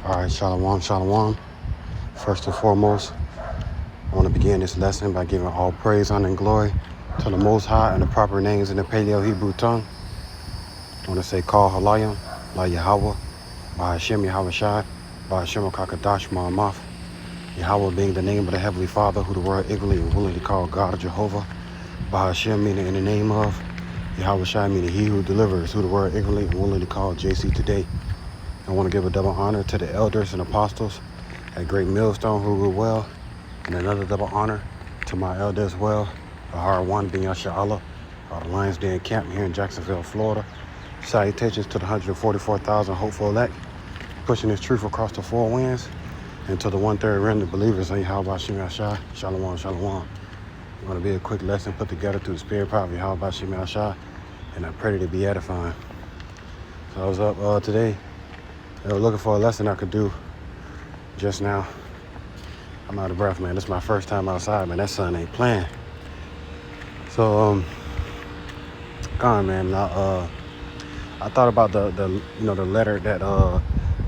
All right, shalom, shalom. First and foremost, I want to begin this lesson by giving all praise, honor, and glory to the Most High and the proper names in the Paleo-Hebrew tongue. I want to say Kal Halayim, La Yahweh, Bahashem Yahweh Shai, Bahashem Kakadash Ma'amath. Yahweh being the name of the Heavenly Father, who the world ignorantly and willingly called God or Jehovah. Bahashem meaning in the name of. Yahweh Shai meaning he who delivers, who the world ignorantly and willingly called JC today. I want to give a double honor to the elders and apostles at Great Millstone who rule well, and another double honor to my elder as well, the hard one being Yasha the Lions Den camp here in Jacksonville, Florida. Salutations to the 144,000 hopeful elect, pushing this truth across the four winds, and to the 1/3 remnant believers in Yahweh Shem Yashai, Shalom, Shalom. It's going to be a quick lesson put together through the spirit power of Yahweh Shem Yashai, and I pray that it be edifying. So I was up today. I was looking for a lesson I could do just now. I'm out of breath, man. This is my first time outside, man. That sun ain't playing. So, man. I thought about the letter that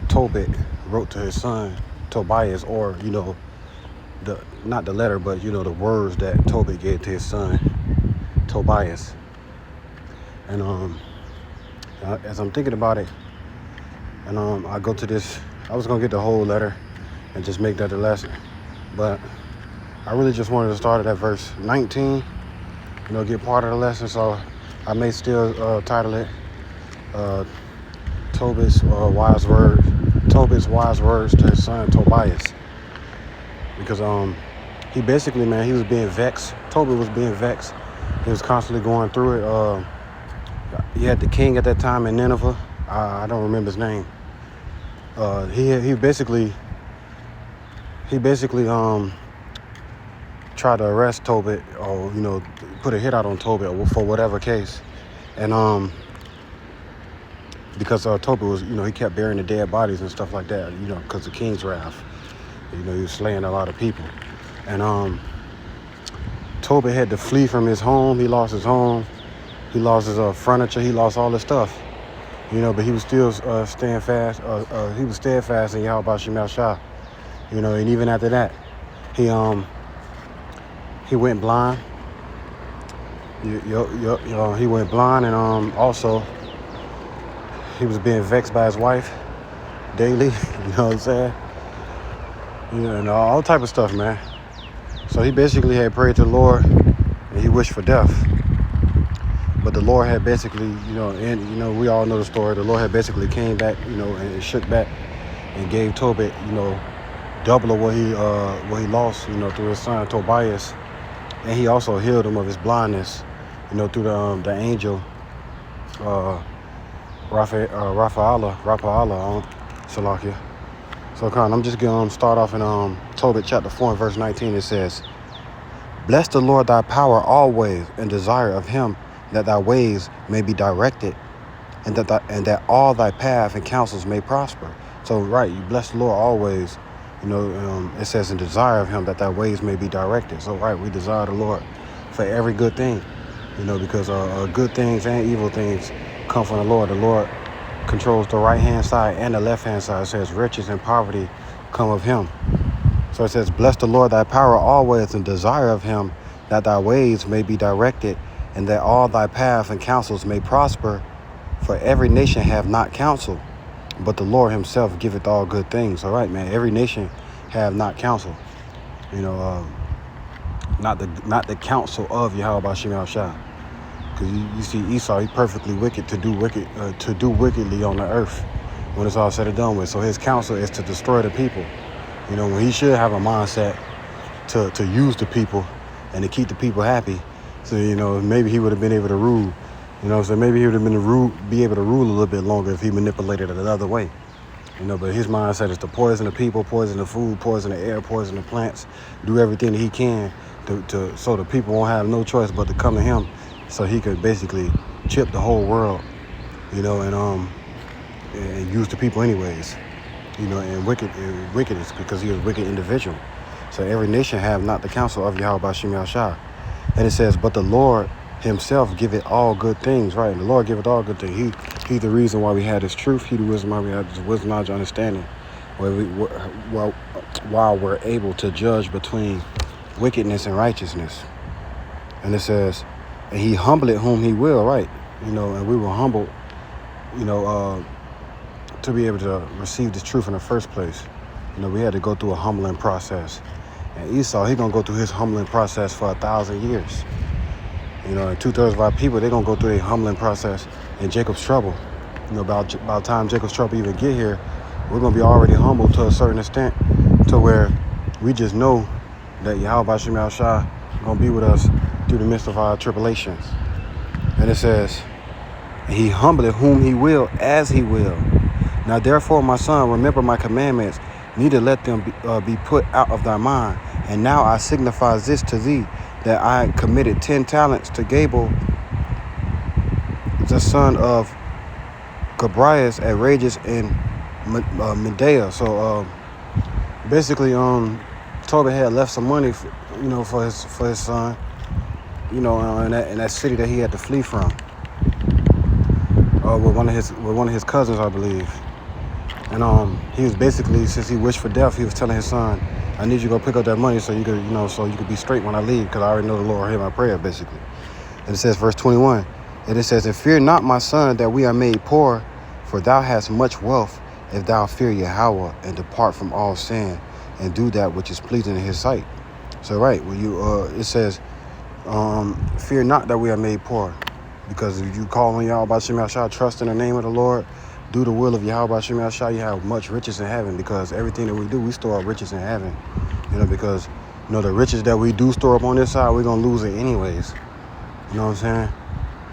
Tobit wrote to his son Tobias, or not the letter, but the words that Tobit gave to his son Tobias. And as I'm thinking about it. And I go to this, I was going to get the whole letter and just make that the lesson. But I really just wanted to start at verse 19, get part of the lesson. So I may still title it Tobits Wise Words to his son Tobias. Because he basically, man, he was being vexed. Tobit was being vexed. He was constantly going through it. He had the king at that time in Nineveh. I don't remember his name. He basically tried to arrest Tobit, or put a hit out on Tobit for whatever case, and because Tobit was he kept burying the dead bodies and stuff like that, because the king's wrath. He was slaying a lot of people, and Tobit had to flee from his home. He lost his home, he lost his furniture, he lost all his stuff. But he was still staying fast. He was steadfast in Yahweh Shem Shah. And even after that, he went blind. He went blind, and also he was being vexed by his wife daily. You know what I'm saying? And all type of stuff, man. So he basically had prayed to the Lord, and he wished for death. But the Lord had basically, we all know the story. The Lord had basically came back, and shook back and gave Tobit, double of what he lost, through his son Tobias. And he also healed him of his blindness, through the angel, Raphael, Salakia. So, I'm just going to start off in Tobit chapter 4 and verse 19. It says, "Bless the Lord thy power always, and desire of him that thy ways may be directed, and that all thy path and counsels may prosper." So, right, you bless the Lord always. It says, "In desire of him that thy ways may be directed." So, right, we desire the Lord for every good thing, because good things and evil things come from the Lord. The Lord controls the right-hand side and the left-hand side. It says, riches and poverty come of him. So it says, "Bless the Lord thy power always, and desire of him that thy ways may be directed, and that all thy paths and counsels may prosper. For every nation have not counsel, but the Lord himself giveth all good things." All right, man. Every nation have not counsel. Not the counsel of Yahweh Shem Shah. Because you see Esau, he's perfectly wicked to do wickedly on the earth when it's all said and done with. So his counsel is to destroy the people. When he should have a mindset to use the people and to keep the people happy. So, maybe he would have been able to rule. So maybe he would have be able to rule a little bit longer if he manipulated it another way. But his mindset is to poison the people, poison the food, poison the air, poison the plants, do everything that he can so the people won't have no choice but to come to him, so he could basically chip the whole world, and use the people anyways, and wickedness, because he was a wicked individual. So every nation have not the counsel of Yahweh Shem Yashah. And it says, "But the Lord himself giveth all good things." Right, and the Lord giveth all good things. He's the reason why we had this truth. He the reason why we had this wisdom, knowledge, understanding. while we're able to judge between wickedness and righteousness. And it says, and he humbleth whom he will, right? And we were humbled, to be able to receive this truth in the first place. We had to go through a humbling process. And Esau, he's going to go through his humbling process for 1,000 years. And 2/3 of our people, they're going to go through a humbling process in Jacob's trouble. About the time Jacob's trouble even get here, we're going to be already humbled to a certain extent to where we just know that Yahweh Shem Yahushua is going to be with us through the midst of our tribulations. And it says, he humbleth whom he will as he will. Now therefore, my son, remember my commandments, neither let them be put out of thy mind. And now I signify this to thee, that I committed 10 talents to Gabal, the son of Gabrias at Rages in Medea. So basically, Tobit had left some money, for his son, in that city that he had to flee from, with one of his cousins, I believe. And he was basically, since he wished for death, he was telling his son, I need you to go pick up that money so you could be straight when I leave, because I already know the Lord heard my prayer, basically. And it says, verse 21, and it says, and fear not, my son, that we are made poor, for thou hast much wealth, if thou fear Yahweh and depart from all sin and do that which is pleasing in his sight. So right, it says, fear not that we are made poor, because if you call on Yahweh Shem Yahushua, trust in the name of the Lord, do the will of Yahweh Shem Yahushua, you have much riches in heaven, because everything that we do, we store up riches in heaven. Because the riches that we do store up on this side, we're gonna lose it anyways. You know what I'm saying?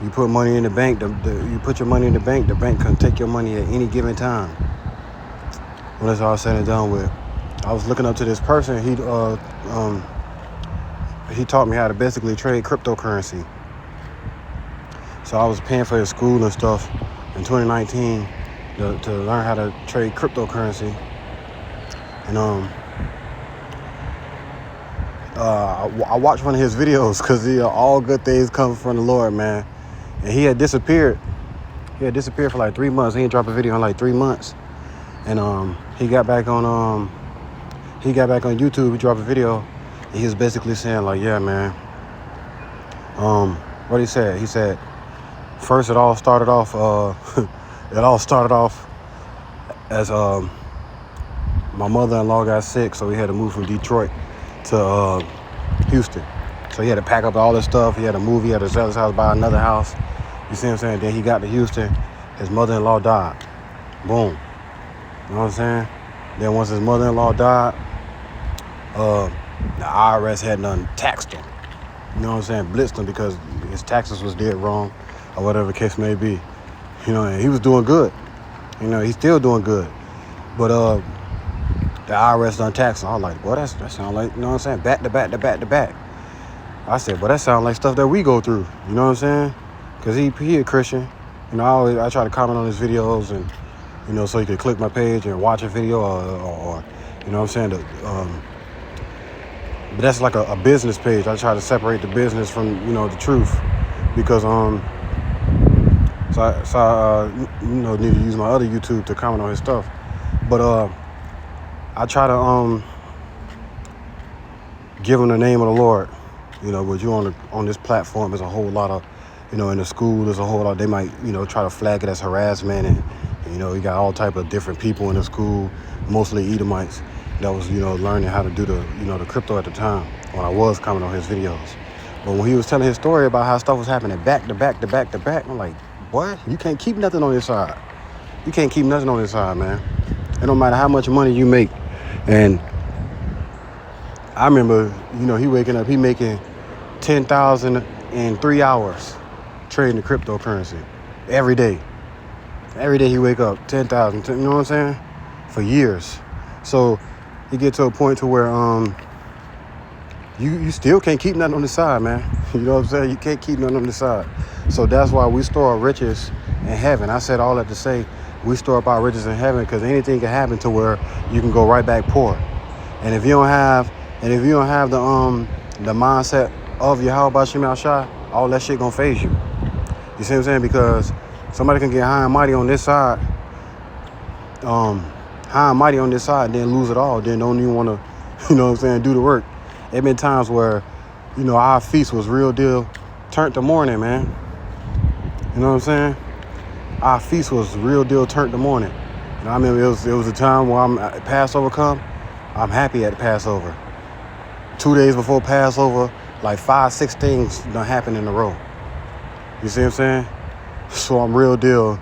You put money in the bank, you put your money in the bank can take your money at any given time. When it's all said and done with. I was looking up to this person, he taught me how to basically trade cryptocurrency. So I was paying for his school and stuff in 2019 to learn how to trade cryptocurrency. And I watched one of his videos because all good things come from the Lord, man. And he had disappeared. For like 3 months. He didn't drop a video in like 3 months. And he got back on YouTube. He dropped a video. And he was basically saying like, yeah, man. What he said? He said, first it all started off. As my mother-in-law got sick, so he had to move from Detroit to Houston. So he had to pack up all this stuff. He had to move. He had to sell his house, buy another house. You see what I'm saying? Then he got to Houston. His mother-in-law died. Boom. You know what I'm saying? Then once his mother-in-law died, the IRS had done taxed him. You know what I'm saying? Blitzed him because his taxes was dead wrong, or whatever the case may be. And he was doing good. He's still doing good. But the IRS done taxed him. I was like, boy, that sound like, you know what I'm saying? Back to back to back to back. I said, well, that sounds like stuff that we go through. You know what I'm saying? Because he a Christian. I try to comment on his videos and, so you could click my page and watch a video or you know what I'm saying? But that's like a business page. I try to separate the business from, the truth. Because, so I need to use my other YouTube to comment on his stuff. But I try to give him the name of the Lord. But you on this platform, there's a whole lot of, in the school, there's a whole lot. They might, try to flag it as harassment, and you got all type of different people in the school, mostly Edomites, that was, learning how to do the crypto at the time when I was commenting on his videos. But when he was telling his story about how stuff was happening back to back to back to back, I'm like, what? You can't keep nothing on this side. You can't keep nothing on this side, man. It don't matter how much money you make. And I remember, he waking up, he making $10,000 in 3 hours trading the cryptocurrency every day. Every day he wake up, 10,000, you know what I'm saying? For years. So you get to a point to where you still can't keep nothing on the side, man. You know what I'm saying? You can't keep nothing on the side. So that's why we store our riches in heaven. I said all that to say we store up our riches in heaven, because anything can happen to where you can go right back poor. And if you don't have the mindset of Yahweh Shem Yahushua, all that shit gonna phase you. You see what I'm saying? Because somebody can get high and mighty on this side, high and mighty on this side, then lose it all, then don't even want to, you know what I'm saying, do the work. There been times where, you know, our feast was real deal turned to morning, man. You know what I'm saying? Our feast was real deal turned to morning. And I remember it was a time where Passover come, I'm happy at the Passover. 2 days before Passover, like 5-6 things done happen in a row. You see what I'm saying? So I'm real deal,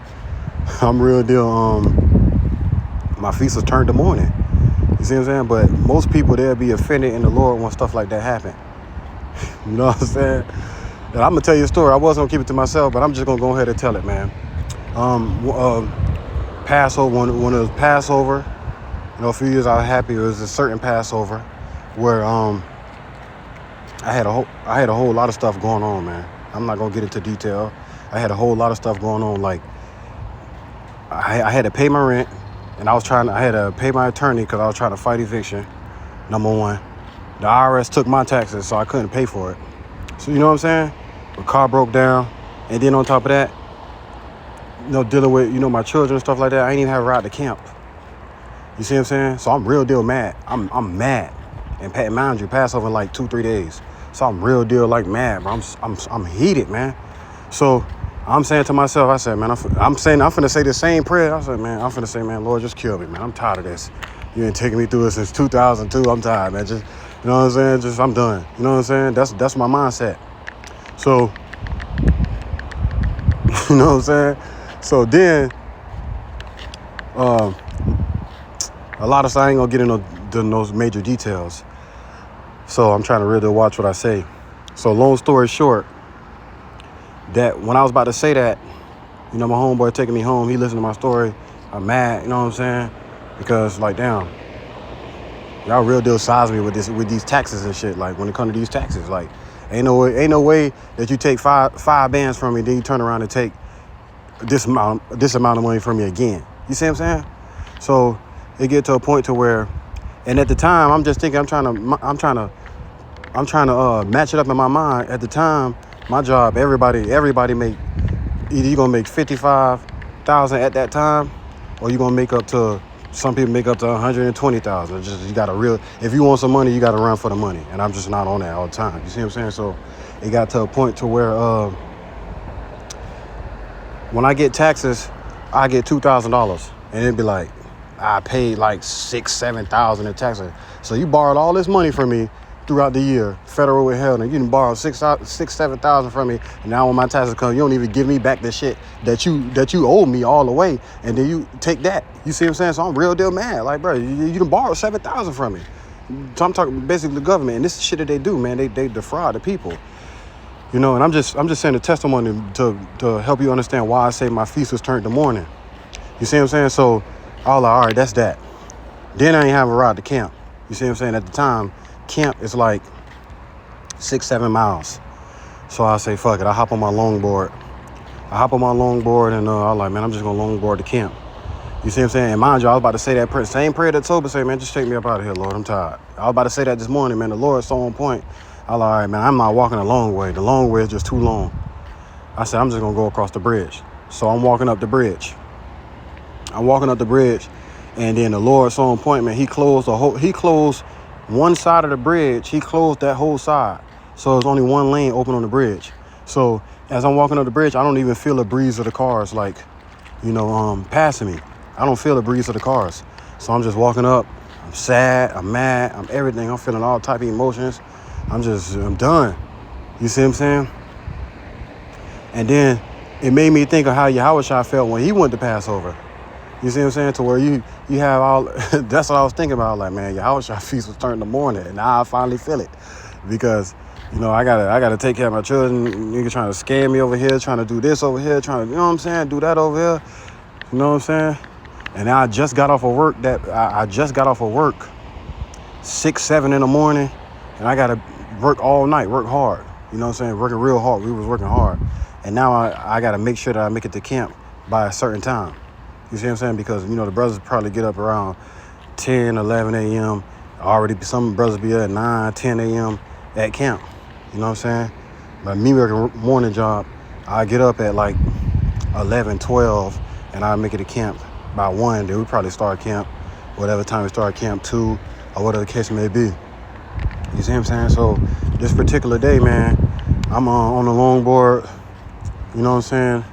my feast was turned to morning. You see what I'm saying? But most people, they'll be offended in the Lord when stuff like that happen. You know what I'm saying? And I'm going to tell you a story. I was going to keep it to myself, but I'm just going to go ahead and tell it, man. Passover, when it was Passover, you know, a few years I was happy. It was a certain Passover where I had a whole lot of stuff going on, man. I'm not going to get into detail. I had a whole lot of stuff going on. Like, I had to pay my rent, and I had to pay my attorney because I was trying to fight eviction, number one. The IRS took my taxes, so I couldn't pay for it. So, you know what I'm saying? The car broke down, and then on top of that, you know, dealing with, you know, my children and stuff like that, I ain't even have a ride to camp. You see what I'm saying? So I'm real deal mad. I'm mad. And mind you, Passover in like 2-3 days. So I'm real deal like mad, bro. I'm heated, man. So I'm saying to myself, I said, man, I'm finna say the same prayer. I said, man, I'm finna say, man, Lord, just kill me, man. I'm tired of this. You ain't taking me through it since 2002. I'm tired, man. Just, you know what I'm saying? Just, I'm done. You know what I'm saying? That's my mindset. So, you know what I'm saying? So then, a lot of stuff, I ain't gonna get into those major details. So I'm trying to really watch what I say. So long story short, that when I was about to say that, you know, my homeboy taking me home, he listened to my story. I'm mad, you know what I'm saying? Because like, damn, y'all real deal size me with these taxes and shit. Like when it comes to these taxes, like ain't no way that you take five bands from me, then you turn around and take this amount of money from me again. You see what I'm saying? So it get to a point to where, and at the time I'm just thinking I'm trying to match it up in my mind. At the time, my job, everybody make, either you gonna make 55,000 at that time, or you gonna make up to, some people make up to 120,000. Just, you gotta if you want some money, you gotta run for the money, and I'm just not on that all the time. You see what I'm saying? So it got to a point to where when I get taxes, I get $2,000, and it'd be like I paid like 6,000-7,000 in taxes. So you borrowed all this money from me throughout the year, federal withheld, and you can borrow 6,000-7,000 from me, and now when my taxes come, you don't even give me back the shit that you owe me all the way, and then you take that. You see what I'm saying? So I'm real deal mad. Like, bro, you done borrowed 7,000 from me. So I'm talking basically the government, and this is shit that they do, man. They defraud the people. You know, and I'm just saying a testimony to help you understand why I say my feast was turned to mourning. You see what I'm saying? So I was like, all right, that's that. Then I ain't have a ride to camp. You see what I'm saying? At the time, camp is like 6-7 miles. So I say, fuck it. I hop on my longboard. And I was like, man, I'm just going to longboard to camp. You see what I'm saying? And mind you, I was about to say that same prayer that Tobits say, man, just take me up out of here, Lord. I'm tired. I was about to say that this morning, man. The Lord's so on point. I was like, all right, man, I'm not walking a long way. The long way is just too long. I said, I'm just going to go across the bridge. So I'm walking up the bridge. And then the Lord's so on point, man. He closed one side of the bridge. He closed that whole side. So there's only one lane open on the bridge. So as I'm walking up the bridge, I don't even feel the breeze of the cars, like, you know, passing me. I don't feel the breeze of the cars. So I'm just walking up. I'm sad. I'm mad. I'm everything. I'm feeling all type of emotions. I'm done. You see what I'm saying? And then it made me think of how Yahushua felt when he went to Passover. You see what I'm saying? To where you have all, that's what I was thinking about. Like, man, Yahushua feast was turned to mourning. And now I finally feel it. Because, you know, I gotta take care of my children. Niggas trying to scam me over here, trying to do this over here, trying to, you know what I'm saying, do that over here. You know what I'm saying? And now I just got off of work. I just got off of work 6-7 in the morning, and I gotta work all night, work hard. You know what I'm saying? Working real hard. We was working hard. And now I gotta make sure that I make it to camp by a certain time. You see what I'm saying? Because, you know, the brothers probably get up around 10, 11 a.m. Already, some brothers be at 9, 10 a.m. at camp. You know what I'm saying? But me working morning job, I get up at like 11, 12, and I make it to camp by 1. Then we probably start camp whatever time we start camp 2 or whatever the case may be. You see what I'm saying? So this particular day, man, I'm on the longboard, you know what I'm saying?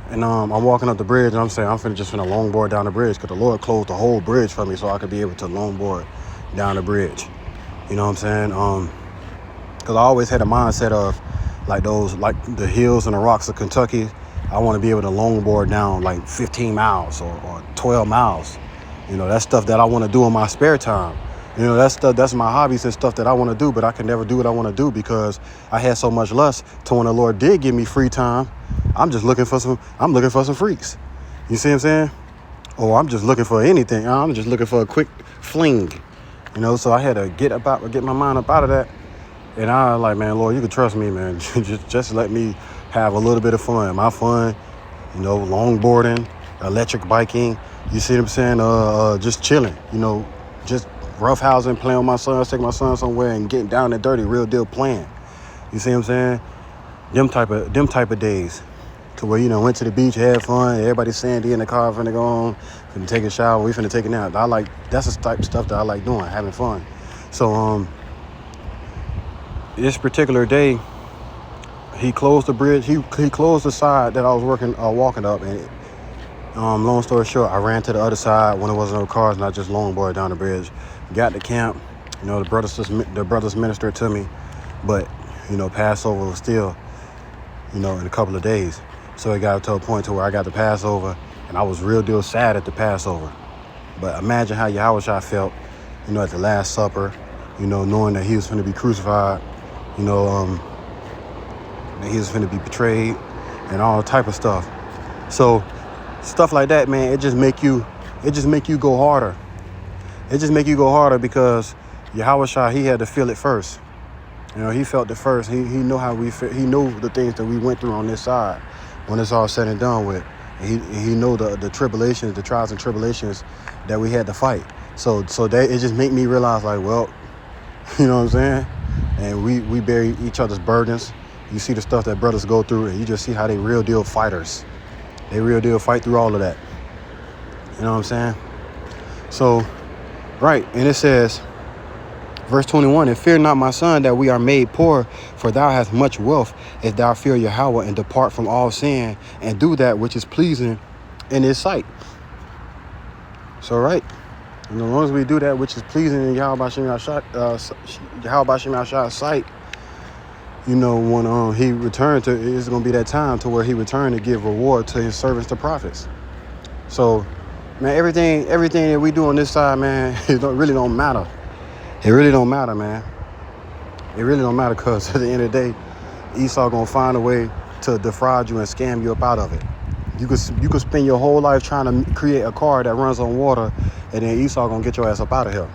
And I'm walking up the bridge, and I'm saying I'm just finna longboard down the bridge because the Lord closed the whole bridge for me so I could be able to longboard down the bridge. You know what I'm saying? Because I always had a mindset of like the hills and the rocks of Kentucky. I want to be able to longboard down like 15 miles or 12 miles. You know, that's stuff that I want to do in my spare time. You know, that's my hobbies and stuff that I want to do, but I can never do what I want to do because I had so much lust to when the Lord did give me free time. I'm looking for some freaks. You see what I'm saying? Or I'm just looking for anything. I'm just looking for a quick fling. You know, so I had to get my mind up out of that. And I was like, man, Lord, you can trust me, man. just let me have a little bit of fun. My fun, you know, longboarding, electric biking. You see what I'm saying? Just chilling, you know, just roughhousing, playing with my son, taking my son somewhere and getting down and dirty, real deal playing. You see what I'm saying? Them type of days. To where, you know, went to the beach, had fun, everybody's sandy in the car, finna go home, finna take a shower, we finna take a nap. That's the type of stuff that I like doing, having fun. So, this particular day, he closed the bridge, he closed the side that I was walking up, and long story short, I ran to the other side when there wasn't no cars, and I just longboarded down the bridge. Got to camp, you know, the brothers ministered to me, but, you know, Passover was still, you know, in a couple of days. So it got to a point to where I got the Passover, and I was real deal sad at the Passover. But imagine how Yahushua felt, you know, at the Last Supper, you know, knowing that he was going to be crucified, you know, that he was going to be betrayed and all type of stuff. So stuff like that, man, it just make you go harder. It just make you go harder because Yahushua, he had to feel it first. You know, he felt it first. He know how we feel. He knew the things that we went through on this side when it's all said and done with. He know the tribulations, the trials and tribulations that we had to fight. So that it just made me realize, like, well, you know what I'm saying? And we bear each other's burdens. You see the stuff that brothers go through, and you just see how they real deal fighters. They real deal fight through all of that. You know what I'm saying? So, right, and it says, verse 21, and fear not, my son, that we are made poor, for thou hast much wealth, if thou fear Yahweh and depart from all sin, and do that which is pleasing in his sight. So, right, and as long as we do that which is pleasing in Yahweh Shem Yahshua's sight, you know, when he returned it's going to be that time to where he returned to give reward to his servants, the prophets. So, man, everything that we do on this side, man, it really don't matter. It really don't matter, man. It really don't matter because at the end of the day, Esau gonna find a way to defraud you and scam you up out of it. You could spend your whole life trying to create a car that runs on water, and then Esau gonna get your ass up out of here.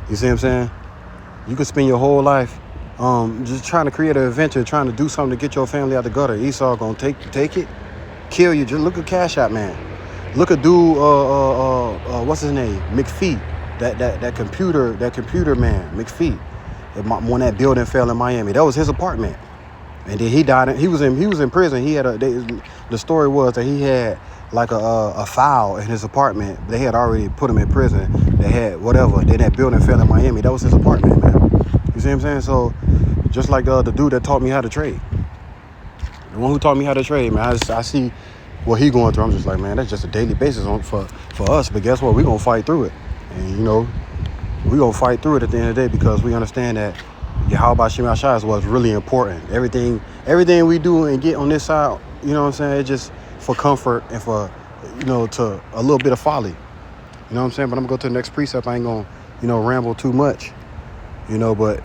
You see what I'm saying? You could spend your whole life just trying to create an adventure, trying to do something to get your family out the gutter. Esau gonna take it, kill you. Just look at Cash App, man. Look at dude, what's his name? McPhee. That computer man, McPhee. When that building fell in Miami, that was his apartment, and then he died. He was in prison. He had the story was that he had like a file in his apartment. They had already put him in prison. They had whatever. Then that building fell in Miami. That was his apartment, man. You see what I'm saying? So just like the dude that taught me how to trade, the one who taught me how to trade, man. I see what he going through. I'm just like, man, that's just a daily basis for us. But guess what? We gonna fight through it. And, you know, we're going to fight through it at the end of the day because we understand that Yahweh Shem Yahshua is what's really important. Everything we do and get on this side, you know what I'm saying, it's just for comfort and for, you know, to a little bit of folly. You know what I'm saying? But I'm going to go to the next precept. I ain't going to, you know, ramble too much, you know, but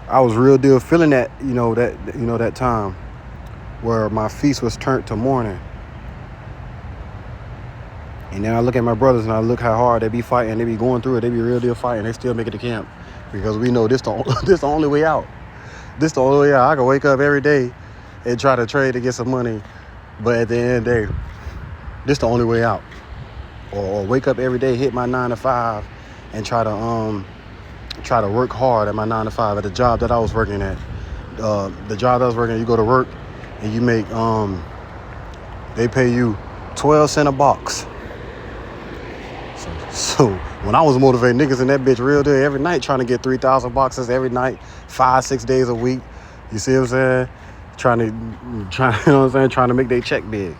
I was real deal feeling that, that time where my feast was turned to mourning. And then I look at my brothers and I look how hard they be fighting. They be going through it. They be real deal fighting. They still make it to camp because we know this the only way out. This the only way out. I can wake up every day and try to trade to get some money, but at the end of the day, this the only way out. Or wake up every day, hit my 9 to 5, and try to work hard at my 9 to 5 at the job that I was working at. The job that I was working at, you go to work and you make they pay you 12 cents a box. So when I was motivating niggas in that bitch real deal every night, trying to get 3,000 boxes every night, 5-6 days a week. You see what I'm saying? Trying, you know what I'm saying? Trying to make their check big.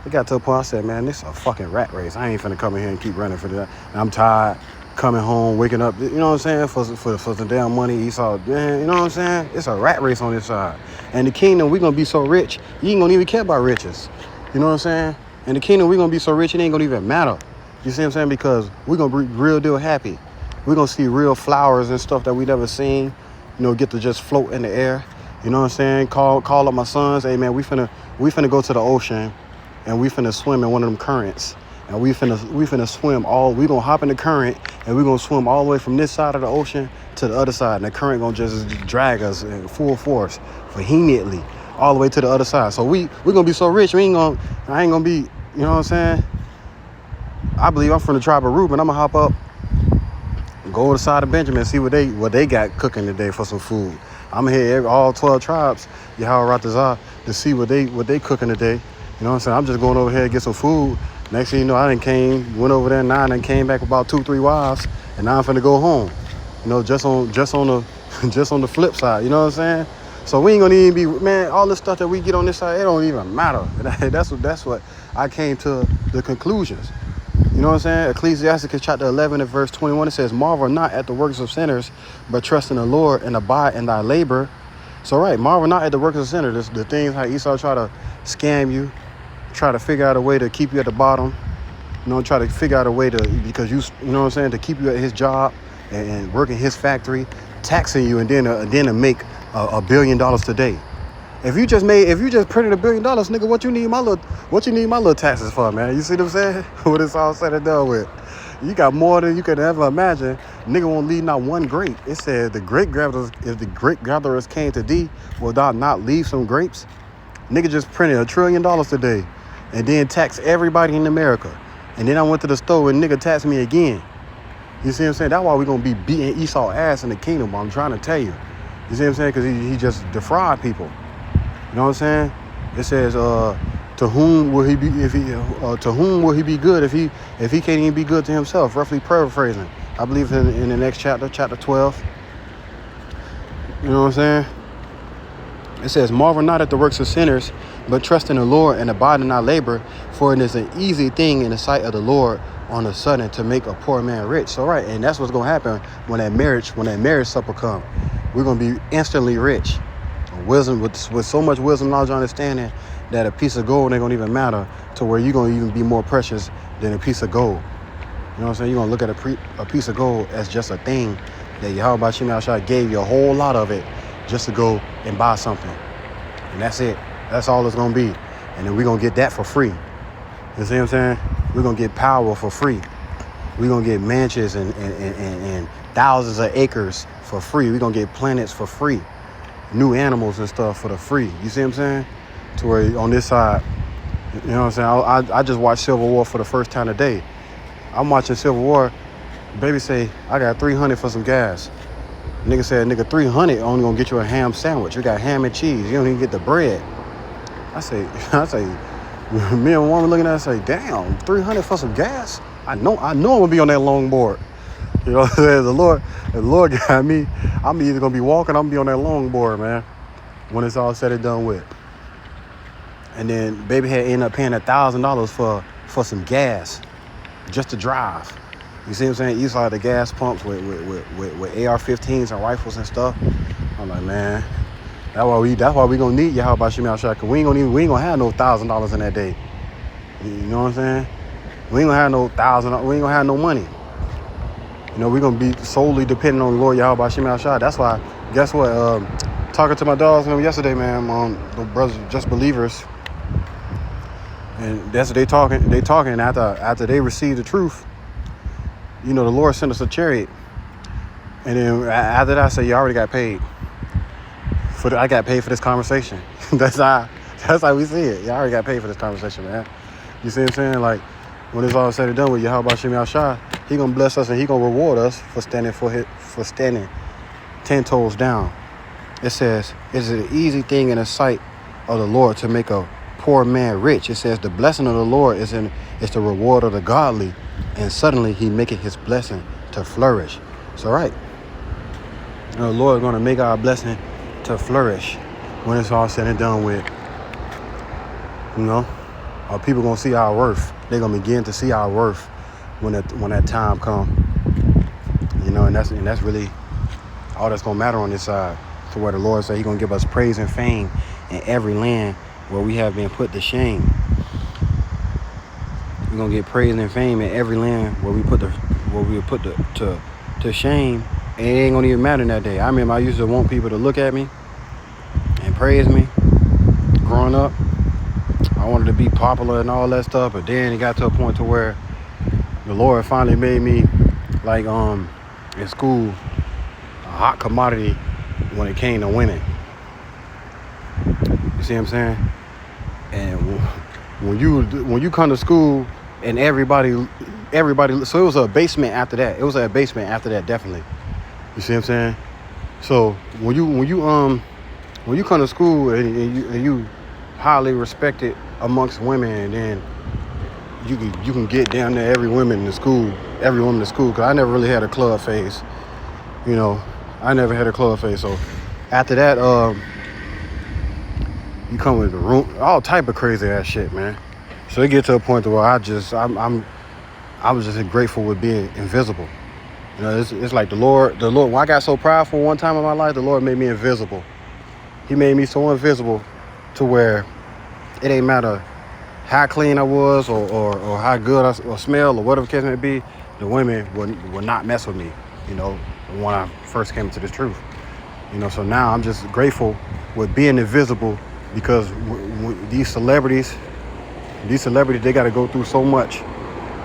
It got to a point I said, man, this is a fucking rat race. I ain't finna come in here and keep running for that. And I'm tired coming home, waking up, you know what I'm saying, for some damn money. Esau, man, you know what I'm saying? It's a rat race on this side. And the kingdom, we gonna be so rich, you ain't gonna even care about riches. You know what I'm saying? In the kingdom, we gonna be so rich, it ain't gonna even matter. You see what I'm saying? Because we gonna be real deal happy. We gonna see real flowers and stuff that we never seen, you know, get to just float in the air. You know what I'm saying? Call up my sons, hey man, we finna go to the ocean and we finna swim in one of them currents. And we finna swim we gonna hop in the current and we gonna swim all the way from this side of the ocean to the other side. And the current gonna just drag us in full force, vehemently, all the way to the other side. So we gonna be so rich, I ain't gonna be, you know what I'm saying? I believe I'm from the tribe of Reuben. I'm gonna hop up, go to the side of Benjamin, see what they got cooking today for some food. I'm gonna hit all 12 tribes, Yahweh Ratazah, to see what they cooking today. You know what I'm saying? I'm just going over here to get some food. Next thing you know, I went over there now and came back about 2-3 wives, and now I'm finna go home. You know, just on the flip side. You know what I'm saying? So we ain't gonna even be, man, all this stuff that we get on this side, it don't even matter. That's what I came to the conclusions. You know what I'm saying? Ecclesiasticus chapter 11 and verse 21, it says, marvel not at the works of sinners, but trust in the Lord and abide in thy labor. So right, marvel not at the works of sinners. The things how Esau try to scam you, try to figure out a way to keep you at the bottom, you know, try to figure out a way to, because you know what I'm saying, to keep you at his job and work in his factory, taxing you, and then to make $1 billion today. If you just printed $1 billion, nigga, what you need my little taxes for, man? You see what I'm saying? What it's all said and done with. You got more than you could ever imagine. Nigga won't leave not one grape. It said if the grape gatherers came to thee, will thou not leave some grapes? Nigga just printed $1 trillion today and then taxed everybody in America. And then I went to the store and nigga taxed me again. You see what I'm saying? That's why we're gonna be beating Esau ass in the kingdom, I'm trying to tell you. You see what I'm saying? Because he just defraud people. You know what I'm saying? It says, to whom will he be good if he can't even be good to himself? Roughly paraphrasing. I believe in the next chapter 12. You know what I'm saying? It says, marvel not at the works of sinners, but trust in the Lord and abide in thy labor, for it is an easy thing in the sight of the Lord on a sudden to make a poor man rich. So right, and that's what's gonna happen when that marriage supper come. We're gonna be instantly rich. Wisdom, with so much wisdom, knowledge, understanding, that a piece of gold ain't gonna even matter, to where you're gonna even be more precious than a piece of gold. You know what I'm saying? You're gonna look at a piece of gold as just a thing that Yahweh Shemel Shah gave you a whole lot of it just to go and buy something. And that's it. That's all it's gonna be. And then we're gonna get that for free. You see what I'm saying? We're gonna get power for free. We're gonna get mansions and thousands of acres for free. We're gonna get planets for free. New animals and stuff for the free. You see what I'm saying? To where on this side, you know what I'm saying? I just watched Civil War for the first time today. I'm watching Civil War. Baby say, I got $300 for some gas. Nigga said, nigga, $300 only gonna get you a ham sandwich. You got ham and cheese. You don't even get the bread. I say, me and one looking at it, I say, damn, $300 for some gas? I know I'm gonna be on that longboard. You know what I'm saying? The Lord got me. I'm either gonna be walking, I'm gonna be on that longboard, man, when it's all said and done with. And then baby had ended up paying $1,000 for some gas just to drive. You see what I'm saying? Esau had the gas pumps with AR-15s and rifles and stuff. I'm like, man, that's why we gonna need Yahweh Shemel Shah, because we ain't gonna have no $1,000 in that day. You know what I'm saying? We ain't gonna have no $1,000. We ain't gonna have no money. You know, we're going to be solely dependent on the Lord Yahweh Shemel Shah. That's why, guess what? Talking to my dogs yesterday, man, the brothers, just believers. And that's what they talking after they receive the truth. You know, the Lord sent us a chariot. And then after that, I said, you already got paid. I got paid for this conversation. That's how we see it. You already got paid for this conversation, man. You see what I'm saying? Like, when it's all said and done with Yahweh Shemel Shah, he gonna bless us and he gonna reward us for standing 10 toes down. It says, it's an easy thing in the sight of the Lord to make a poor man rich. It says the blessing of the Lord is the reward of the godly. and suddenly he maketh his blessing to flourish. So right, the Lord is going to make our blessing to flourish when it's all said and done with. Our people going to see our worth. They're going to begin to see our worth when that time comes. And that's really all that's going to matter on this side, to where the Lord said he's going to give us praise and fame in every land where we have been put to shame. We're going to get praise and fame in every land where we were put to shame. And it ain't going to even matter that day. I remember I used to want people to look at me and praise me growing up. I wanted to be popular and all that stuff, but then it got to a point to where the Lord finally made me, like, in school, a hot commodity when it came to winning. You see what I'm saying? And when you come to school and everybody, so it was a basement after that. It was a basement after that, definitely. You see what I'm saying? So when you come to school and you highly respected amongst women, and then you can get down there every woman in school, because I never really had a club phase. I never had a club phase. So after that, you come with the room, all type of crazy ass shit, man. So it get to a point where I was just grateful with being invisible. It's like the Lord, when I got so prideful one time in my life, the Lord made me invisible. He made me so invisible to where it ain't matter how clean I was or how good I smell or whatever the case may be, the women would not mess with me, when I first came to this truth. So now I'm just grateful with being invisible, because these celebrities, they got to go through so much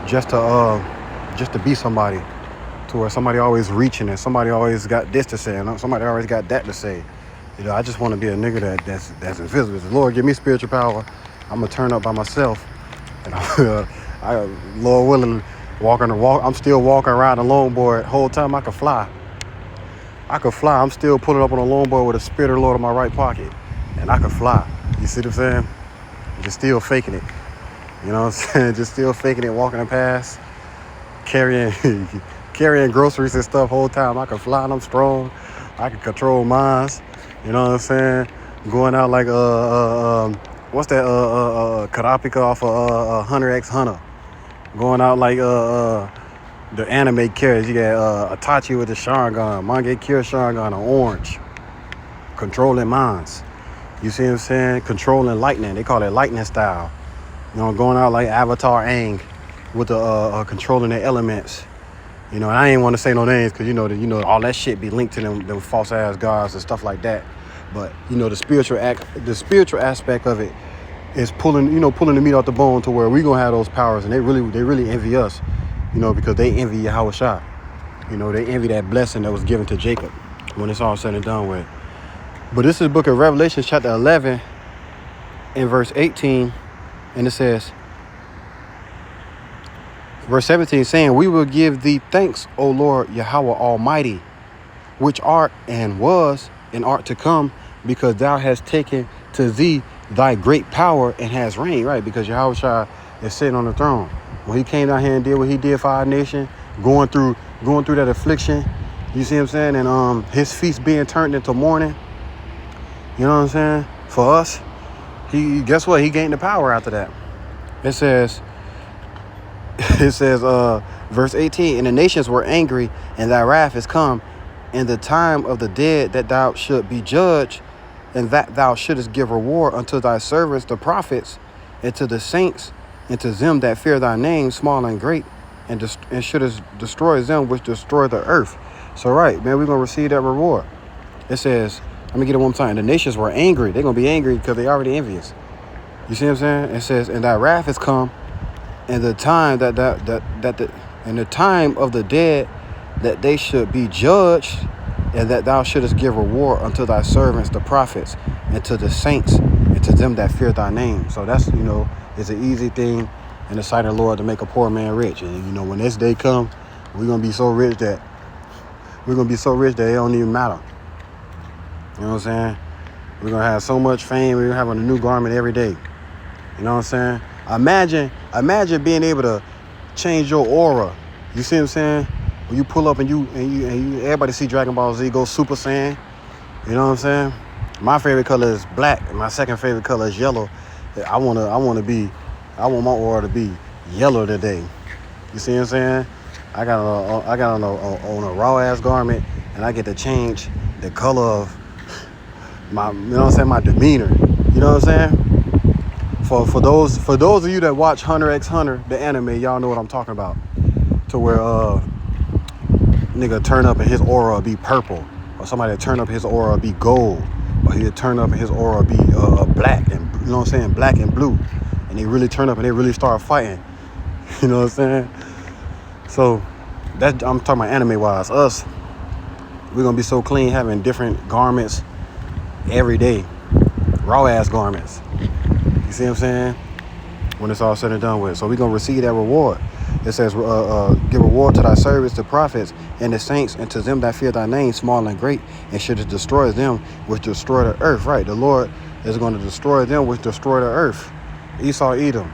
just to be somebody, to where somebody always reaching and somebody always got this to say and somebody always got that to say. I just want to be a nigga that's invisible. The Lord give me spiritual power, I'm gonna turn up by myself, and I Lord willing, I'm still walking around a longboard. Whole time I could fly. I'm still pulling up on a longboard with a spirit of the Lord in my right pocket, and I could fly. You see what I'm saying? Just still faking it. You know what I'm saying? Just still faking it, walking and past, carrying groceries and stuff. Whole time I can fly and I'm strong. I can control minds. You know what I'm saying? Going out like what's that Karapika off of Hunter x Hunter? Going out like the anime characters. You got Itachi with the Sharingan, Mangekyo Sharingan, orange, controlling minds. You see what I'm saying? Controlling lightning. They call it lightning style. Going out like Avatar Aang with the controlling the elements. And I ain't want to say no names because all that shit be linked to them false ass gods and stuff like that. But the spiritual aspect of it is pulling the meat off the bone, to where we gonna have those powers, and they really envy us, because they envy Yahushua. They envy that blessing that was given to Jacob when it's all said and done with. But this is the book of Revelation, chapter 11, in verse 18, and it says, verse 17, saying, "We will give thee thanks, O Lord Yahweh Almighty, which art and was and art to come, because thou hast taken to thee thy great power and has reigned." Right, because Yahushua is sitting on the throne. When he came down here and did what he did for our nation, going through that affliction, you see what I'm saying, and his feast being turned into mourning. You know what I'm saying? For us, guess what? He gained the power after that. It says, verse 18, "And the nations were angry, and thy wrath is come, in the time of the dead, that thou should be judged, and that thou shouldest give reward unto thy servants the prophets, and to the saints, and to them that fear thy name, small and great, and shouldest destroy them which destroy the earth." So right, man, we're gonna receive that reward. It says, let me get it one time. The nations were angry. They're gonna be angry because they already envious. You see what I'm saying? It says, "And thy wrath is come, and the time in the time of the dead, that they should be judged, and that thou shouldest give reward unto thy servants the prophets, and to the saints, and to them that fear thy name." So that's it's an easy thing in the sight of the Lord to make a poor man rich. And when this day come, we're gonna be so rich that it don't even matter. You know what I'm saying? We're gonna have so much fame. We're gonna have a new garment every day. You know what I'm saying? Imagine being able change your aura. You see what I'm saying? When you pull up and you everybody see Dragon Ball Z go Super Saiyan. You know what I'm saying? My favorite color is black, and my second favorite color is yellow. I want my aura to be yellow today. You see what I'm saying? I got on a raw ass garment, and I get to change the color of my, you know what I'm saying, my demeanor. You know what I'm saying? For those of you that watch Hunter x Hunter, the anime, y'all know what I'm talking about. To where nigga turn up and his aura be purple, or somebody turn up his aura be gold, or he'll turn up and his aura be black, and you know what I'm saying, black and blue, and they really turn up and they really start fighting. You know what I'm saying? So that I'm talking about anime wise. Us, we're gonna be so clean having different garments every day, raw ass garments. You see what I'm saying? When it's all said and done with, so we're gonna receive that reward. It says, give reward to thy servants, the prophets, and the saints, and to them that fear thy name, small and great, and should destroy them which destroy the earth. Right, the Lord is going to destroy them which destroy the earth. Esau, Edom.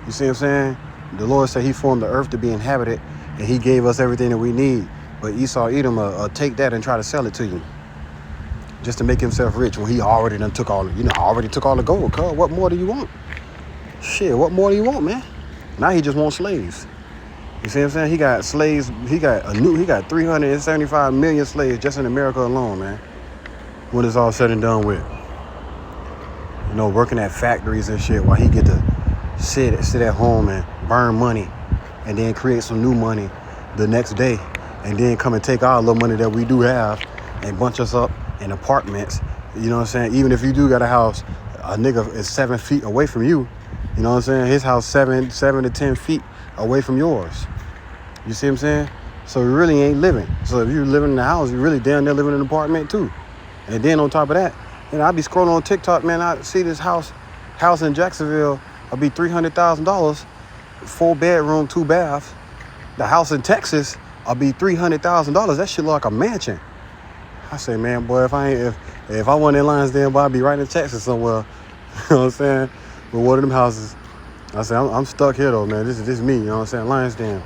You see what I'm saying? The Lord said he formed the earth to be inhabited, and he gave us everything that we need. But Esau, Edom, take that and try to sell it to you, just to make himself rich when he already done took all, already took all the gold. Cuz, what more do you want? Shit, what more do you want, man? Now he just wants slaves. You see what I'm saying? He got slaves. He got 375 million slaves just in America alone, man. When it's all said and done with, working at factories and shit, while he get to sit at home and burn money, and then create some new money the next day, and then come and take our little money that we do have and bunch us up in apartments. You know what I'm saying? Even if you do got a house, a nigga is 7 feet away from you. You know what I'm saying? His house 7 to 10 feet away from yours. You see what I'm saying? So you really ain't living. So if you're living in the house, you're really down there living in an apartment too. And then on top of that, I be scrolling on TikTok, man. I see this house in Jacksonville. I'll be $300,000, 4 bedroom, 2 baths. The house in Texas, I'll be $300,000. That shit look like a mansion. I say, man, boy, if I won in Lionsden, boy, I'd be right in Texas somewhere. You know what I'm saying? With one of them houses. I say, I'm stuck here though, man. This is me. You know what I'm saying? Lionsden.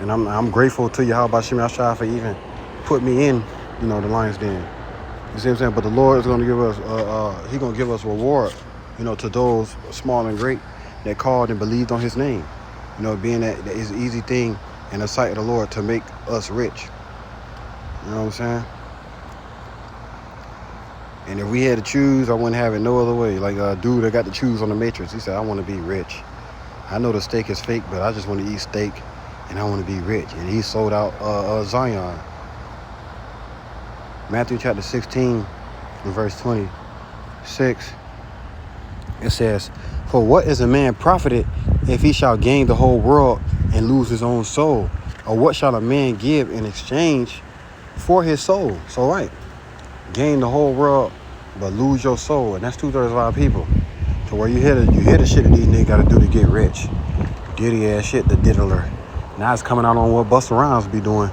And I'm grateful to you. How about Shimmy Ashai for even put me in, the Lion's Den. You see what I'm saying? But the Lord is going to give us, He's going to give us reward, to those small and great that called and believed on His name. Being that is an easy thing in the sight of the Lord to make us rich. You know what I'm saying? And if we had to choose, I wouldn't have it no other way. Like a dude that got to choose on the Matrix. He said, I want to be rich. I know the steak is fake, but I just want to eat steak. And I want to be rich. And he sold out Zion. Matthew chapter 16, verse 26. It says, for what is a man profited if he shall gain the whole world and lose his own soul? Or what shall a man give in exchange for his soul? So right, gain the whole world, but lose your soul. And that's 2/3 of our people. So where you hear the shit that these niggas got to do to get rich. Diddy ass shit, the diddler. Now it's coming out on what Busta Rhymes be doing.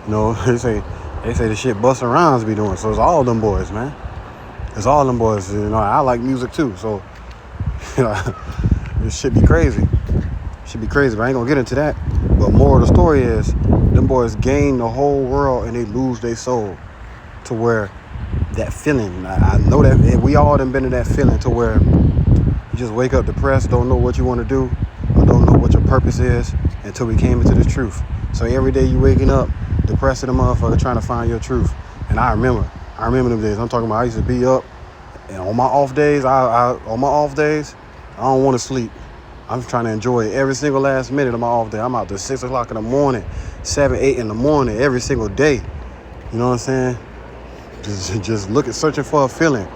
They say the shit Busta Rhymes be doing. So it's all them boys, man. It's all them boys. I like music too. So this shit be crazy. Should be crazy, but I ain't gonna get into that. But more of the story is, them boys gain the whole world and they lose their soul. To where that feeling, I know that we all done been in that feeling to where you just wake up depressed, don't know what you want to do, or don't know what your purpose is until we came into the truth. So every day you waking up depressed in a motherfucker trying to find your truth. And I remember them days. I'm talking about I used to be up, and on my off days, I don't want to sleep. I'm trying to enjoy every single last minute of my off day. I'm out to 6 o'clock in the morning, 7, 8 in the morning, every single day. You know what I'm saying? Just searching for a feeling.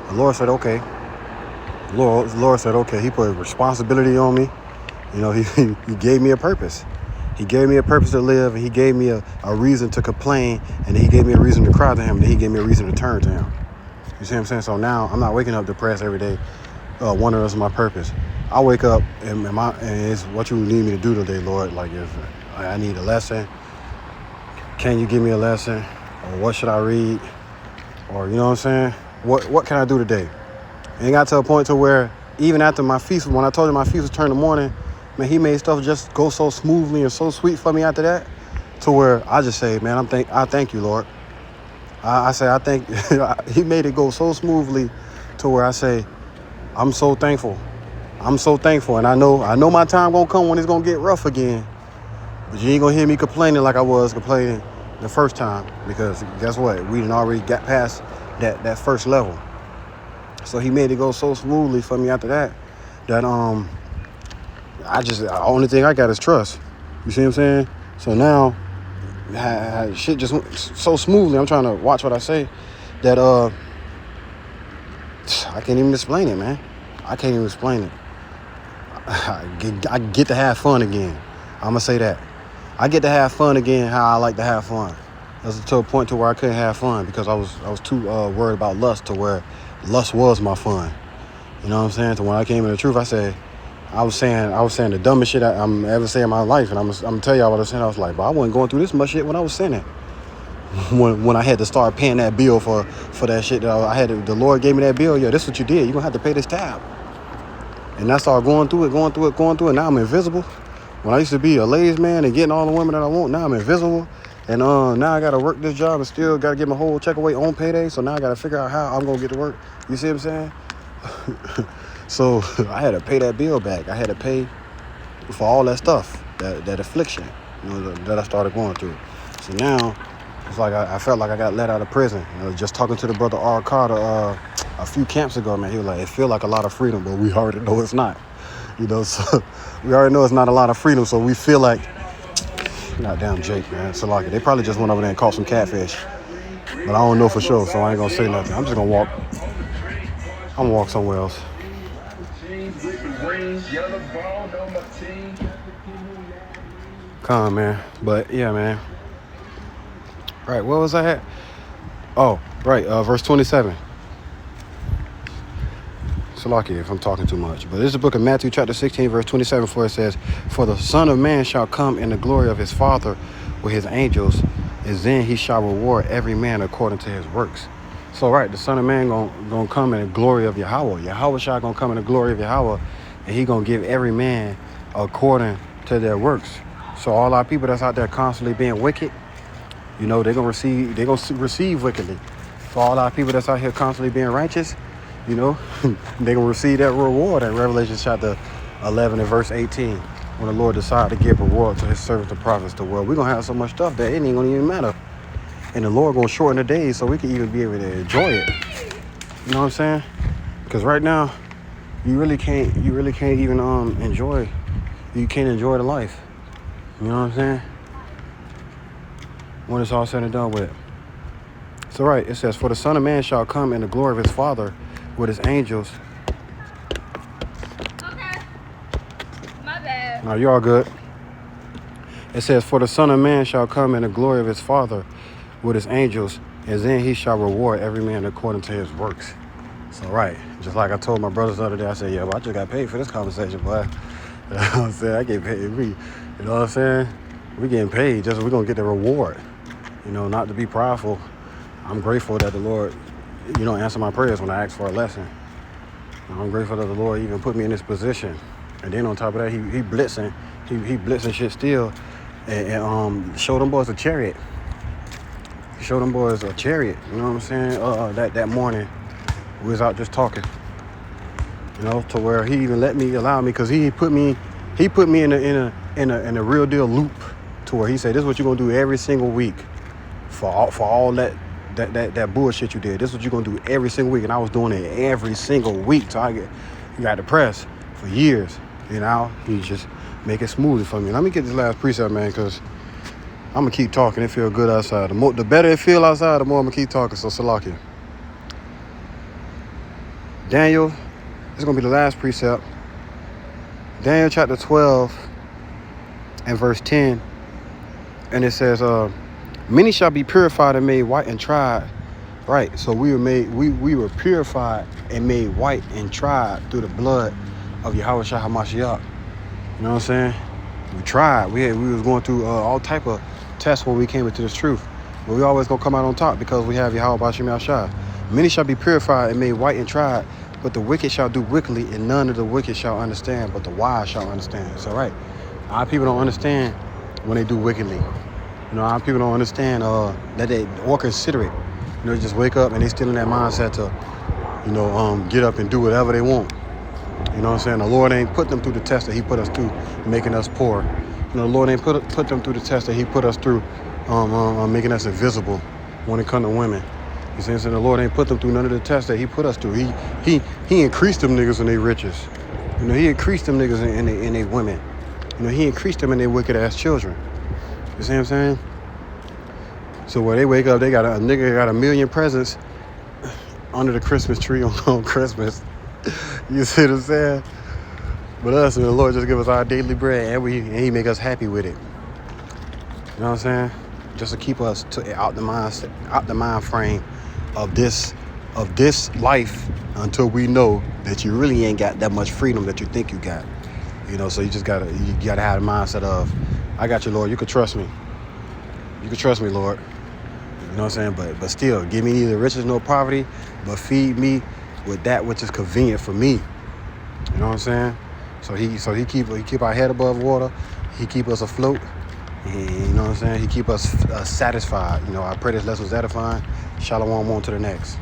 The Lord said, okay. Lord said, okay. He put responsibility on me. He gave me a purpose. He gave me a purpose to live, and He gave me a reason to complain, and then He gave me a reason to cry to Him, and then He gave me a reason to turn to Him. You see what I'm saying? So now I'm not waking up depressed every day, wondering what's my purpose. I wake up and it's what you need me to do today, Lord. Like if I need a lesson, can you give me a lesson? Or what should I read? Or you know what I'm saying? What can I do today? And it got to a point to where even after my feast, when I told you my feast was turned in the morning, Man, he made stuff just go so smoothly and so sweet for me after that, to where I just say, man, I thank you, Lord. I say I thank. He made it go so smoothly, to where I say, I'm so thankful. I'm so thankful, and I know my time gonna come when it's gonna get rough again. But you ain't gonna hear me complaining like I was complaining the first time, because guess what? We done already got past that first level. So he made it go so smoothly for me after that, that the only thing I got is trust. You see what I'm saying? So now shit just went so smoothly. I'm trying to watch what I say, that I can't even explain it, man. I can't even explain it. I get to have fun again. I'm gonna say that. I get to have fun again how I like to have fun. That's to a point to where I couldn't have fun because I was too worried about lust, to where lust was my fun. You know what I'm saying? So when I came to the truth, I was saying the dumbest shit I'm ever saying in my life, and I'm gonna tell y'all what I was saying. I was like, but I wasn't going through this much shit when I was sinning. when I had to start paying that bill for that shit that I had the Lord gave me that bill. Yeah, this is what you did. You're gonna have to pay this tab. And I started going through it. Now I'm invisible. When I used to be a ladies man and getting all the women that I want, now I'm invisible. And now I gotta work this job and still gotta get my whole check away on payday. So now I gotta figure out how I'm gonna get to work. You see what I'm saying? So I had to pay that bill back. I had to pay for all that stuff, that affliction, that I started going through. So now it's like I felt like I got let out of prison. Just talking to the brother R. Carter a few camps ago, man, he was like, it feel like a lot of freedom, but we already know it's not. So we already know it's not a lot of freedom, so we feel like, goddamn Jake, man, so like they probably just went over there and caught some catfish. But I don't know for sure, so I ain't gonna say nothing. I'm just gonna walk. I'm gonna walk somewhere else. Come on, man. But yeah, man. Right, where was I at? Oh, right, verse 27. Salaki if I'm talking too much. But this is the book of Matthew chapter 16, verse 27, for it says, for the Son of Man shall come in the glory of his Father with his angels, and then he shall reward every man according to his works. So right, the Son of Man gonna come in the glory of Yahweh. Yahweh shall gonna come in the glory of Yahweh, and he gonna give every man according to their works. So all our people that's out there constantly being wicked, they're gonna receive wickedly. For all our people that's out here constantly being righteous, they're gonna receive that reward in Revelation chapter 11 and verse 18, when the Lord decided to give reward to his servants, the prophets, the world. We're gonna have so much stuff that it ain't gonna even matter. And the Lord gonna shorten the days so we can even be able to enjoy it. You know what I'm saying? Because right now, you really can't even enjoy. You can't enjoy the life. You know what I'm saying? When it's all said and done with. So right, it says, for the Son of Man shall come in the glory of his Father with his angels. Okay. My bad. No, you all good. It says, for the Son of Man shall come in the glory of his Father with his angels, and then he shall reward every man according to his works. So right, just like I told my brothers the other day, I said, yeah, but I just got paid for this conversation, boy. You know what I'm saying? I get paid. You know what I'm saying? We getting paid, just we're gonna get the reward. Not to be prideful. I'm grateful that the Lord, answer my prayers when I ask for a lesson. I'm grateful that the Lord even put me in this position. And then on top of that, he blitzing. He blitzing shit still. And showed them boys a chariot. Showed them boys a chariot. You know what I'm saying? That morning, we was out just talking. To where he even allow me, because he put me in a real deal loop, to where he said, this is what you're gonna do every single week for all that bullshit you did. This is what you're gonna do every single week. And I was doing it every single week. So I got depressed for years. He just make it smooth for me. Let me get this last precept, man, because I'm gonna keep talking. It feel good outside. The better it feel outside, the more I'm gonna keep talking. So Salaki. Daniel, this is gonna be the last precept. Daniel chapter 12 and verse 10. And it says, many shall be purified and made white and tried. Right. So we were purified and made white and tried through the blood of Yahweh Shah HaMashiach. You know what I'm saying? We tried. We was going through all type of tests when we came into this truth. But we always gonna come out on top because we have Yahweh Bashim Yahshua. Many shall be purified and made white and tried But the wicked shall do wickedly, and none of the wicked shall understand, but the wise shall understand. It's all right. Our people don't understand when they do wickedly. Our people don't understand that they or consider it. They just wake up and they still in that mindset to, get up and do whatever they want. You know what I'm saying? The Lord ain't put them through the test that he put us through, making us poor. The Lord ain't put them through the test that he put us through, making us invisible when it comes to women. You see what I'm saying? The Lord ain't put them through none of the tests that he put us through. He increased them niggas in their riches. He increased them niggas in their women. He increased them in their wicked ass children. You see what I'm saying? So when they wake up, they got a nigga got 1 million presents under the Christmas tree on Christmas. You see what I'm saying? But us, the Lord just give us our daily bread, and he make us happy with it. You know what I'm saying? Just to keep us out the mind frame of this life until we know that you really ain't got that much freedom that you think you got. So you gotta have the mindset of, I got you, Lord. You can trust me. You can trust me, Lord. You know what I'm saying? But still, give me neither riches nor poverty, but feed me with that which is convenient for me. You know what I'm saying? So he keep our head above water. He keep us afloat. And, you know what I'm saying? He keep us satisfied. I pray this lesson was edifying. Shalom on to the next.